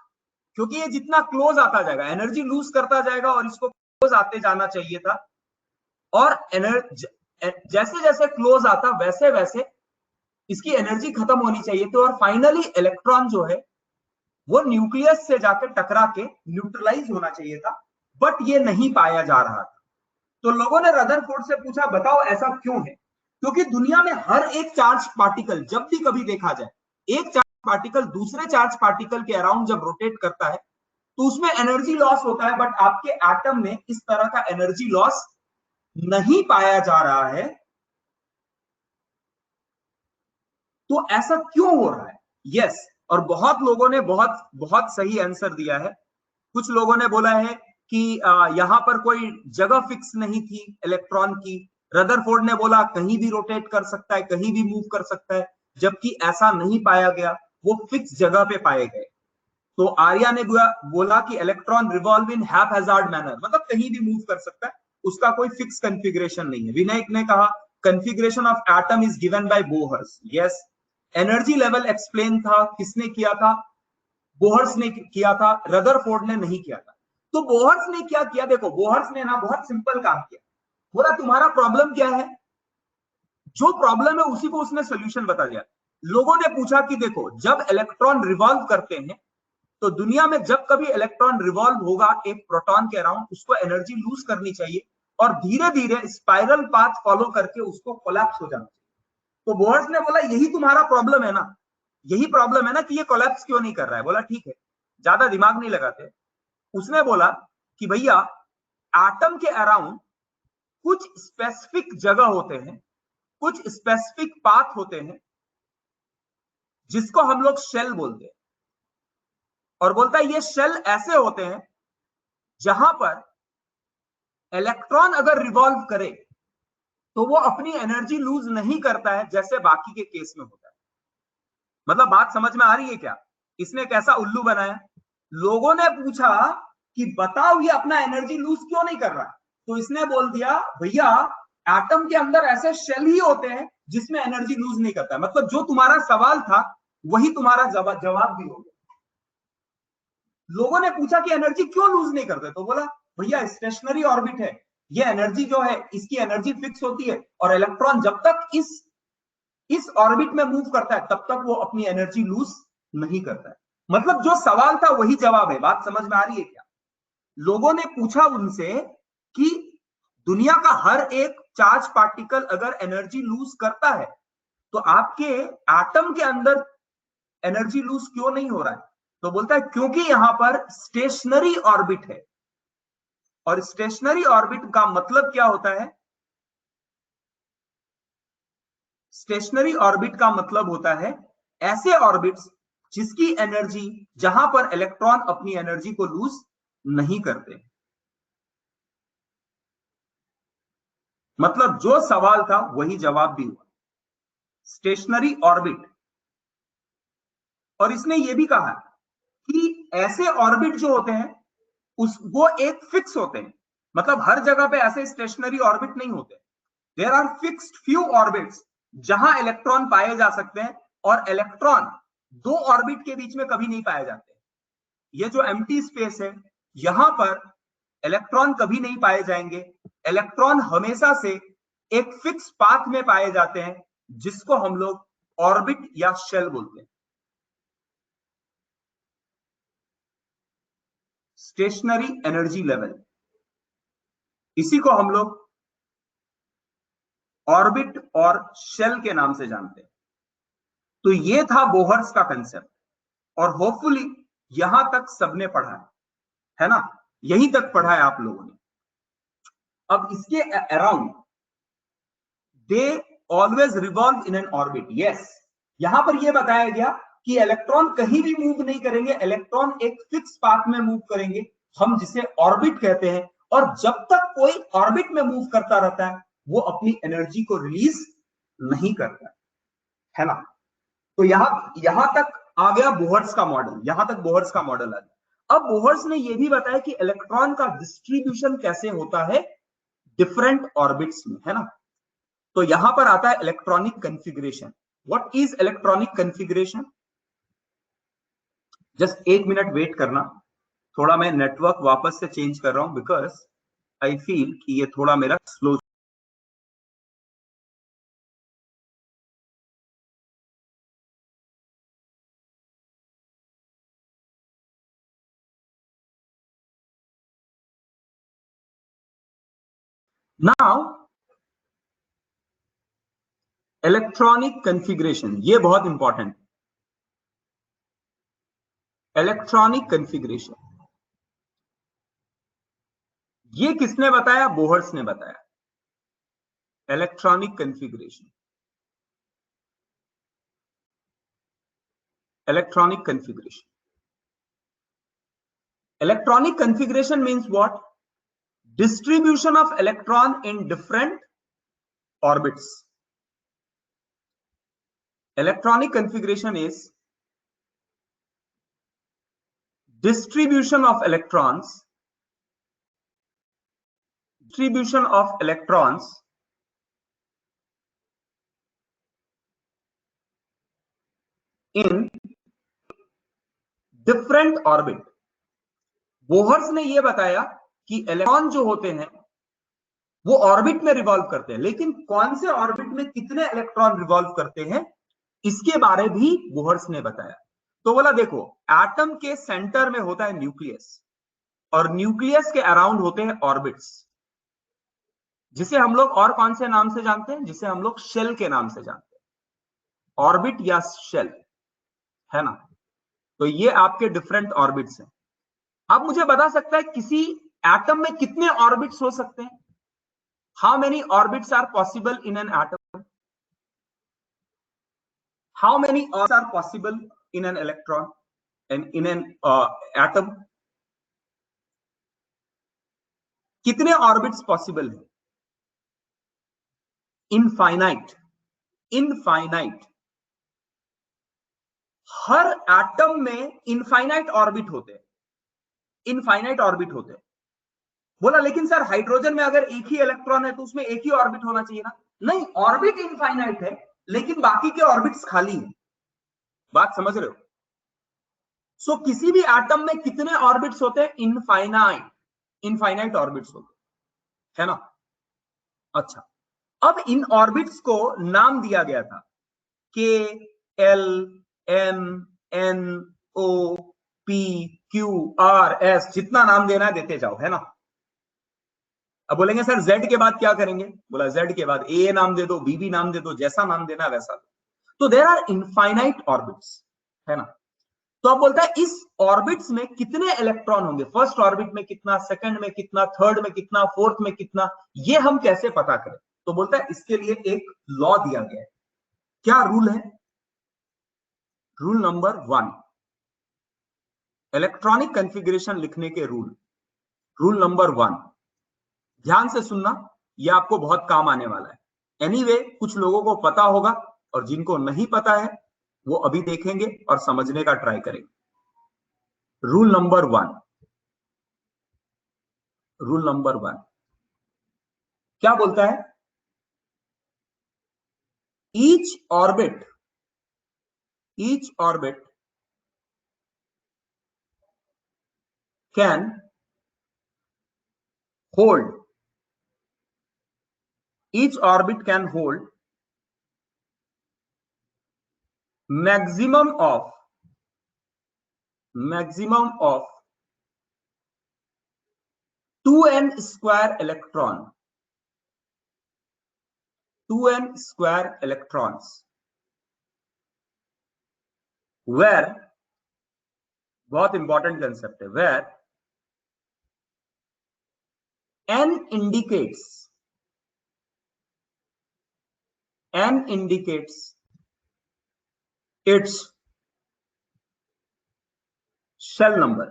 [SPEAKER 1] क्योंकि ये जितना क्लोज आता जाएगा एनर्जी लूज करता जाएगा और इसको क्लोज आते जाना चाहिए था, और एनर्जी जैसे जैसे क्लोज आता वैसे वैसे इसकी एनर्जी खत्म होनी चाहिए थी, और फाइनली इलेक्ट्रॉन जो है वो न्यूक्लियस से जाकर टकरा के न्यूट्रलाइज होना चाहिए था, बट ये नहीं पाया जा रहा था। तो लोगों ने रदरफोर्ड से पूछा, बताओ ऐसा क्यों है? क्योंकि दुनिया में हर एक चार्ज पार्टिकल, जब भी कभी देखा जाए, एक चार्ज पार्टिकल दूसरे चार्ज पार्टिकल के अराउंड जब रोटेट करता है तो उसमें एनर्जी लॉस होता है, बट आपके एटम में इस तरह का एनर्जी लॉस नहीं पाया जा रहा है। तो ऐसा क्यों हो रहा है? यस, और बहुत लोगों ने बहुत बहुत सही आंसर दिया है। कुछ लोगों ने बोला है कि यहां पर कोई जगह फिक्स नहीं थी इलेक्ट्रॉन की। रदरफोर्ड ने बोला कहीं भी रोटेट कर सकता है, कहीं भी मूव कर सकता है, जबकि ऐसा नहीं पाया गया, वो फिक्स जगह पे पाए गए। तो आर्या ने बोला कि इलेक्ट्रॉन रिवॉल्व इन हैपहैजार्ड मैनर, मतलब कहीं भी मूव कर सकता है, उसका कोई फिक्स कॉन्फ़िगरेशन नहीं है। विनायक ने कहा configuration of atom is given by Bohr's. Yes. Energy level explain था, किसने किया था? बोहर्स ने किया था, रदरफोर्ड ने नहीं किया था। तो बोहर्स ने क्या किया? देखो, बोहर्स ने ना बहुत सिंपल काम किया। बोला तुम्हारा प्रॉब्लम क्या है, जो प्रॉब्लम है उसी को उसने सोल्यूशन बता दिया। लोगों ने पूछा कि देखो, जब इलेक्ट्रॉन रिवॉल्व करते हैं तो दुनिया में जब कभी इलेक्ट्रॉन रिवॉल्व होगा एक प्रोटॉन के अराउंड, उसको एनर्जी लूज करनी चाहिए और धीरे धीरे स्पाइरल पाथ फॉलो करके उसको कोलैप्स हो जाना चाहिए। तो बोहर्स ने बोला यही तुम्हारा प्रॉब्लम है ना, यही प्रॉब्लम है ना कि ये कोलैप्स क्यों नहीं कर रहा है। बोला ठीक है, ज्यादा दिमाग नहीं लगाते। उसने बोला कि भैया एटम के अराउंड कुछ स्पेसिफिक जगह होते हैं, कुछ स्पेसिफिक पाथ होते हैं जिसको हम लोग शेल बोलते हैं। और बोलता है ये शेल ऐसे होते हैं जहां पर इलेक्ट्रॉन अगर रिवॉल्व करे तो वो अपनी एनर्जी लूज नहीं करता है जैसे बाकी के केस में होता है। मतलब बात समझ में आ रही है क्या? इसने कैसा उल्लू बनाया? लोगों ने पूछा कि बताओ ये अपना एनर्जी लूज क्यों नहीं कर रहा, तो इसने बोल दिया भैया एटम के अंदर ऐसे शेल ही होते हैं जिसमें एनर्जी लूज नहीं करता। मतलब जो तुम्हारा सवाल था वही तुम्हारा जवाब भी हो गया। लोगों ने पूछा कि एनर्जी क्यों लूज नहीं करते, तो बोला भैया स्टेशनरी ऑर्बिट है, ये एनर्जी जो है इसकी एनर्जी फिक्स होती है और इलेक्ट्रॉन जब तक इस ऑर्बिट में मूव करता है तब तक वो अपनी एनर्जी लूज नहीं करता है। मतलब जो सवाल था वही जवाब है। बात समझ में आ रही है क्या? लोगों ने पूछा उनसे कि दुनिया का हर एक चार्ज पार्टिकल अगर एनर्जी लूज करता है तो आपके एटम के अंदर एनर्जी लूज क्यों नहीं हो रहा है? तो बोलता है क्योंकि यहां पर स्टेशनरी ऑर्बिट है। और स्टेशनरी ऑर्बिट का मतलब क्या होता है? स्टेशनरी ऑर्बिट का मतलब होता है ऐसे ऑर्बिट्स जिसकी एनर्जी, जहां पर इलेक्ट्रॉन अपनी एनर्जी को लूज नहीं करते। मतलब जो सवाल था वही जवाब भी हुआ, स्टेशनरी ऑर्बिट। और इसने यह भी कहा कि ऐसे ऑर्बिट जो होते हैं वो एक फिक्स होते हैं। मतलब हर जगह पे ऐसे स्टेशनरी ऑर्बिट नहीं होते। There are fixed few orbits जहां इलेक्ट्रॉन पाए जा सकते हैं, और इलेक्ट्रॉन दो ऑर्बिट के बीच में कभी नहीं पाए जाते। ये जो एम्प्टी स्पेस है यहां पर इलेक्ट्रॉन कभी नहीं पाए जाएंगे। इलेक्ट्रॉन हमेशा से एक फिक्स पाथ में पाए जाते हैं जिसको हम लोग ऑर्बिट या शेल बोलते हैं। स्टेशनरी एनर्जी लेवल, इसी को हम लोग ऑर्बिट और शेल के नाम से जानते हैं। तो ये था बोहर्स का कंसेप्ट, और होपफुली यहां तक सबने पढ़ा है ना? यहीं तक पढ़ा है आप लोगों ने। अब इसके around they always revolve in an orbit. Yes, यहां पर यह बताया गया कि इलेक्ट्रॉन कहीं भी मूव नहीं करेंगे, इलेक्ट्रॉन एक फिक्स पाथ में मूव करेंगे, हम जिसे ऑर्बिट कहते हैं। और जब तक कोई ऑर्बिट में मूव करता रहता है वो अपनी एनर्जी को रिलीज नहीं करता है ना? तो यहां तक आ गया बोहर्स का मॉडल, यहां तक बोहर्स का मॉडल आ गया। अब बोहर्स ने यह भी बताया कि इलेक्ट्रॉन का डिस्ट्रीब्यूशन कैसे होता है डिफरेंट ऑर्बिट्स में, है ना? तो यहां पर आता है electronic configuration. What is electronic configuration? Just एक मिनट वेट करना, थोड़ा मैं नेटवर्क वापस से चेंज कर रहा हूं बिकॉज आई फील कि ये थोड़ा मेरा स्लो। नाउ इलेक्ट्रॉनिक कॉन्फ़िगरेशन, ये बहुत इंपॉर्टेंट। इलेक्ट्रॉनिक कॉन्फ़िगरेशन ये किसने बताया? बोहर्स ने बताया। Electronic configuration, electronic configuration. Electronic configuration means what? Distribution of electron in different orbits. Electronic configuration is distribution of electrons in different orbit. Bohr's ने यह बताया कि इलेक्ट्रॉन जो होते हैं वो ऑर्बिट में रिवॉल्व करते हैं, लेकिन कौन से ऑर्बिट में कितने इलेक्ट्रॉन रिवॉल्व करते हैं इसके बारे भी बोहर्स ने बताया। तो बोला देखो, एटम के सेंटर में होता है न्यूक्लियस, और न्यूक्लियस के अराउंड होते हैं ऑर्बिट्स, जिसे हम लोग और कौन से नाम से जानते हैं, जिसे हम लोग शेल के नाम से जानते हैं, ऑर्बिट या शेल, है ना। तो ये आपके डिफरेंट ऑर्बिट्स हैं। अब मुझे बता सकता है किसी एटम में कितने ऑर्बिट्स हो सकते हैं? How many orbits are possible in an atom? How many orbits are possible in an electron and in an atom? कितने ऑर्बिट्स पॉसिबल है? Infinite, infinite. हर एटम में इनफाइनाइट ऑर्बिट होते हैं, इनफाइनाइट ऑर्बिट होते हैं। बोला लेकिन सर हाइड्रोजन में अगर एक ही इलेक्ट्रॉन है तो उसमें एक ही ऑर्बिट होना चाहिए ना। नहीं, ऑर्बिट इनफाइनाइट है लेकिन बाकी के ऑर्बिट्स खाली हैं। बात समझ रहे हो? सो किसी भी एटम में कितने ऑर्बिट्स होते हैं? इनफाइनाइट, इनफाइनाइट ऑर्बिट्स होते हैं, है ना। अच्छा, अब इन ऑर्बिट्स को नाम दिया गया था, K, L, M, N, O, P, Q, R, S, जितना नाम देना है देते जाओ, है ना। अब बोलेंगे सर जेड के बाद क्या करेंगे? बोला जेड के बाद ए नाम दे दो, बी भी नाम दे दो, जैसा नाम देना है वैसा दो। तो देयर आर इनफाइनाइट ऑर्बिट्स, है ना। तो अब बोलता है इस ऑर्बिट्स में कितने इलेक्ट्रॉन होंगे, फर्स्ट ऑर्बिट में कितना, सेकंड में कितना, थर्ड में कितना, फोर्थ में कितना, ये हम कैसे पता करें? तो बोलता है इसके लिए एक लॉ दिया गया है। क्या रूल है? रूल नंबर 1, इलेक्ट्रॉनिक कॉन्फ़िगरेशन लिखने के रूल। रूल नंबर 1, ध्यान से सुनना, यह आपको बहुत काम आने वाला है। एनीवे, कुछ लोगों को पता होगा और जिनको नहीं पता है वो अभी देखेंगे और समझने का ट्राई करेंगे। रूल नंबर 1, रूल नंबर 1 क्या बोलता है? Each orbit can hold, each orbit can hold maximum of 2n square electron, 2n square electrons, where, बहुत इंपॉर्टेंट कंसेप्ट है, where n indicates its shell number।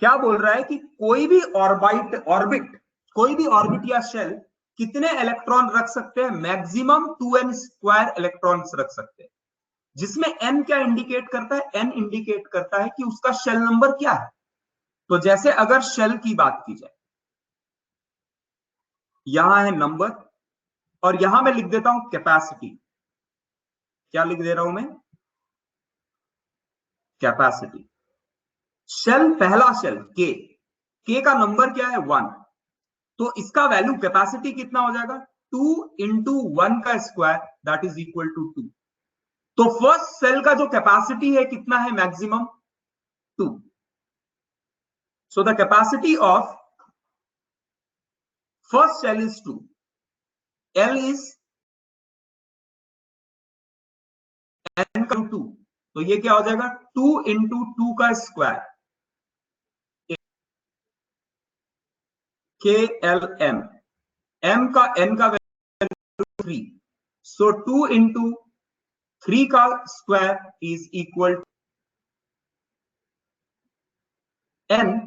[SPEAKER 1] क्या बोल रहा है कि कोई भी ऑर्बिट कोई भी ऑर्बिट या शेल कितने इलेक्ट्रॉन रख सकते हैं? मैक्सिमम 2n स्क्वायर इलेक्ट्रॉन्स रख सकते हैं, जिसमें n क्या इंडिकेट करता है? n इंडिकेट करता है कि उसका शेल नंबर क्या है। तो जैसे अगर शेल की बात की जाए, यहां है नंबर और यहां मैं लिख देता हूं कैपेसिटी। क्या लिख दे रहा हूं मैं? कैपेसिटी। शेल, पहला शेल के का नंबर क्या है? 1। तो इसका वैल्यू कैपेसिटी कितना हो जाएगा? 2 इंटू 1 का square, that is equal to 2। तो फर्स्ट सेल का जो कैपेसिटी है कितना है? Maximum 2। So the capacity of first shell is 2, L is n का 2, तो ये क्या हो जाएगा? 2 इंटू 2 का square, K L M, m का n का वैल्यू 3, सो 2 इंटू 3 का square is equal to n,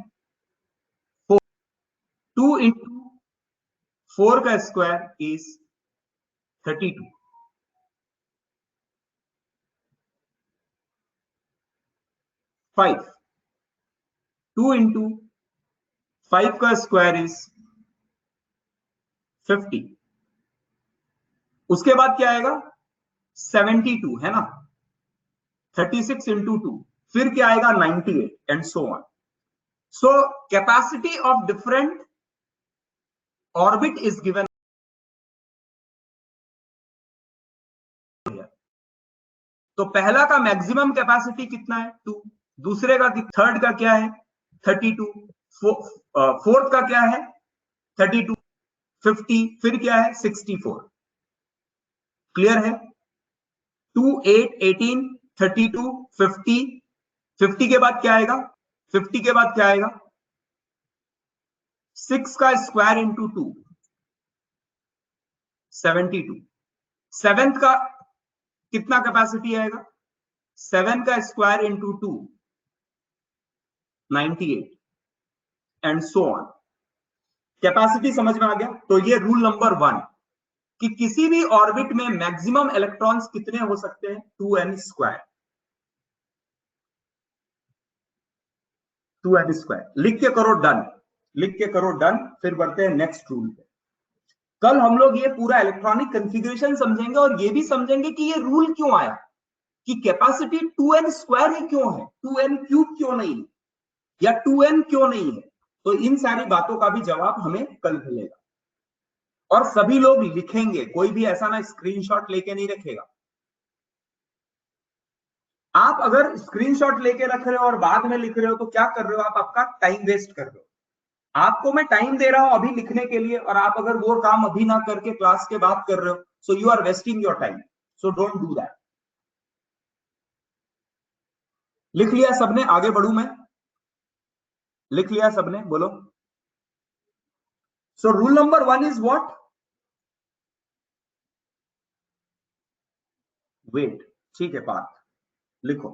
[SPEAKER 1] 2 into 4 का स्क्वायर इज 32। 5, 2 इंटू 5 का स्क्वायर इज 50, उसके बाद क्या आएगा 72 है ना, 36 इंटू 2, फिर क्या आएगा 98 and so on. So capacity of different orbit is given. तो पहला का मैक्सिमम कैपेसिटी कितना है 2, दूसरे का, थर्ड का क्या है 32, फोर्थ का क्या है 32, 50, फिर क्या है 64. क्लियर है. 2, 8, 18, 32, 50, 50 के बाद क्या आएगा 50 के बाद क्या आएगा 6 का स्क्वायर इंटू 2, 72. सेवेंथ का कितना कैपेसिटी आएगा 7 का square into 2, 98 and so on. Capacity समझ में आ गया. तो ये रूल नंबर 1 कि किसी भी ऑर्बिट में मैक्सिमम इलेक्ट्रॉन्स कितने हो सकते हैं 2n स्क्वायर. 2n स्क्वायर लिख के करो डन, लिख के करो डन. फिर बढ़ते हैं नेक्स्ट रूल पे. कल हम लोग ये पूरा इलेक्ट्रॉनिक कॉन्फ़िगरेशन समझेंगे और ये भी समझेंगे कि ये रूल क्यों आया कि कैपेसिटी 2n स्क्वायर ही क्यों है, 2n क्यूब क्यों नहीं है या 2n क्यों नहीं है. तो इन सारी बातों का भी जवाब हमें कल मिलेगा और सभी लोग लिखेंगे, कोई भी ऐसा ना स्क्रीनशॉट लेके नहीं रखेगा. आप अगर स्क्रीनशॉट लेके रख रहे हो और बाद में लिख रहे हो तो क्या कर रहे हो आप, आपका टाइम वेस्ट कर रहे हो. आपको मैं टाइम दे रहा हूं अभी लिखने के लिए और आप अगर वो काम अभी ना करके क्लास के बाद कर रहे हो, so you are wasting your time. So don't do that. लिख लिया सबने, आगे बढ़ू मैं. लिख लिया सबने, बोलो. So rule number 1 is what, wait. ठीक है, पार्थ लिखो.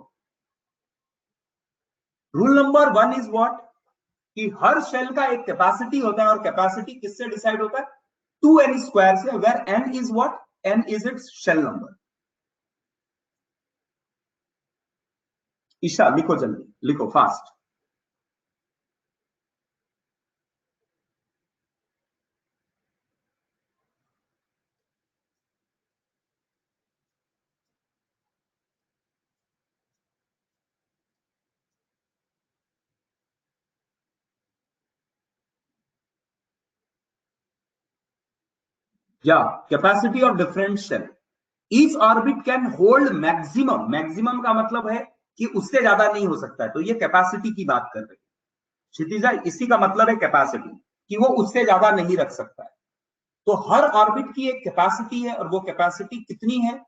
[SPEAKER 1] रूल नंबर 1 इज व्हाट कि हर शेल का एक कैपेसिटी होता है और कैपेसिटी किससे डिसाइड होता है 2n स्क्वायर से, where n is what, n is its shell number. Isha लिखो, जल्दी लिखो, फास्ट. या capacity of different shell, each orbit can hold maximum. Maximum का मतलब है कि उससे ज्यादा नहीं हो सकता है, तो ये कैपेसिटी की बात कर रहे हैं क्षितिजा, इसी का मतलब है कैपेसिटी कि वो उससे ज्यादा नहीं रख सकता है. तो हर ऑर्बिट की एक कैपेसिटी है और वो कैपेसिटी कितनी है,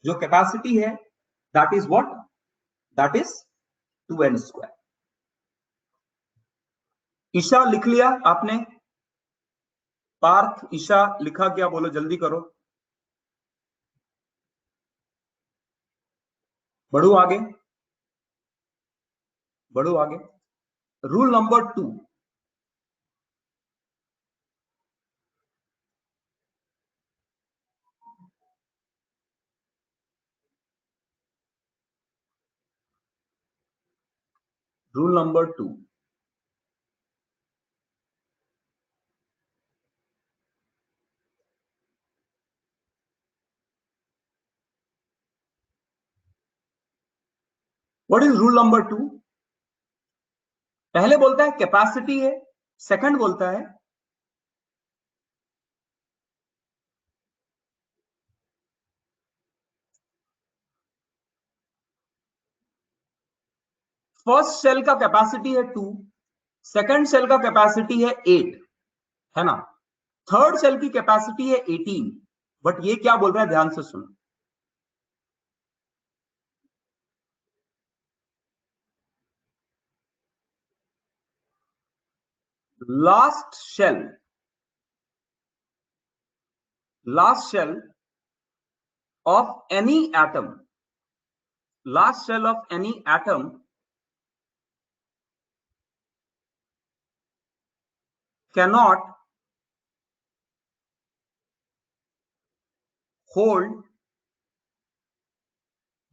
[SPEAKER 1] जो कैपेसिटी है that is what, that is 2n square. Isha लिख लिया आपने, पार्थ ईशा लिखा क्या, बोलो जल्दी करो, बढ़ो आगे, बढ़ो आगे. Rule number 2, rule number 2, what is rule number 2. पहले बोलता है कैपेसिटी है, सेकंड बोलता है फर्स्ट सेल का कैपेसिटी है 2, सेकंड सेल का कैपेसिटी है 8, है ना, थर्ड सेल की कैपेसिटी है 18. बट ये क्या बोल रहा है, ध्यान से सुनो. Last shell, last shell of any atom, last shell of any atom cannot hold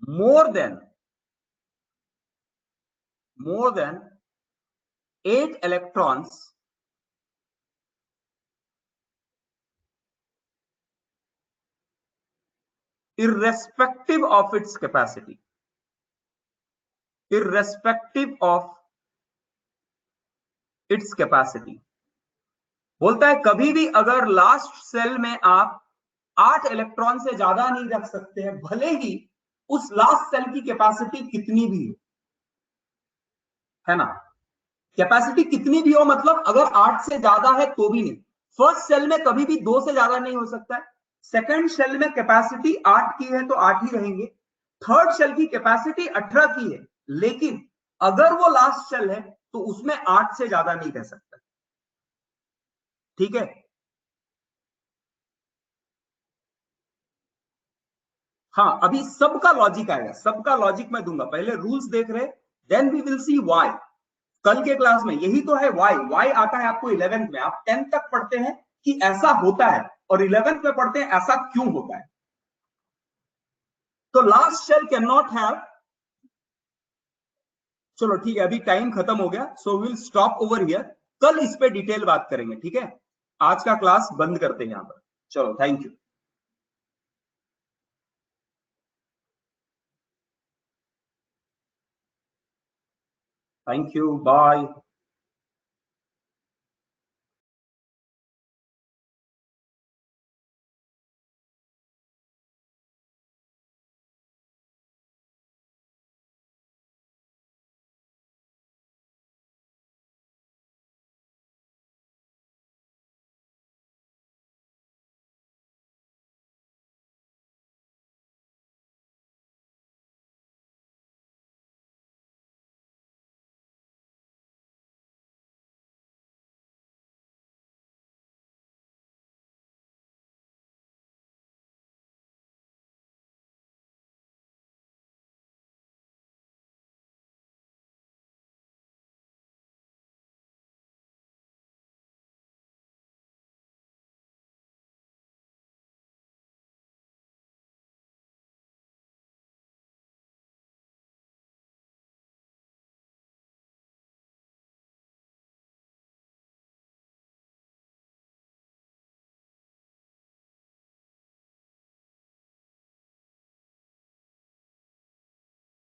[SPEAKER 1] more than more than 8 electrons irrespective of its capacity, irrespective of its capacity। बोलता है कभी भी अगर लास्ट सेल में आप 8 इलेक्ट्रॉन से ज्यादा नहीं रख सकते हैं, भले ही उस लास्ट सेल की कैपेसिटी कितनी भी हो, है ना। कैपेसिटी कितनी भी हो मतलब अगर 8 से ज्यादा है तो भी नहीं। फर्स्ट सेल में कभी भी 2 से ज्यादा नहीं हो सकता है। सेकंड सेल में कैपेसिटी 8 की है तो 8 ही रहेंगे। थर्ड सेल की कैपेसिटी 18 की है, लेकिन अगर वो लास्ट सेल है तो उसमें 8 से ज्यादा नहीं रह सकता। ठीक है। हाँ, अभी सबका लॉजिक आएगा, सबका लॉजिक मैं दूंगा। पहले रूल्स देख रहे, then we will see why. कल के क्लास में यही तो है व्हाई। व्हाई आता है आपको 11th में, आप 10th तक पढ़ते हैं कि ऐसा होता है, और 11th में पढ़ते हैं ऐसा क्यों होता है। तो last shell can not have, चलो ठीक है, अभी टाइम खत्म हो गया, so will stop over here. कल इस पे डिटेल बात करेंगे, ठीक है। आज का क्लास बंद करते हैं यहां पर। चलो, thank you. Thank you, bye.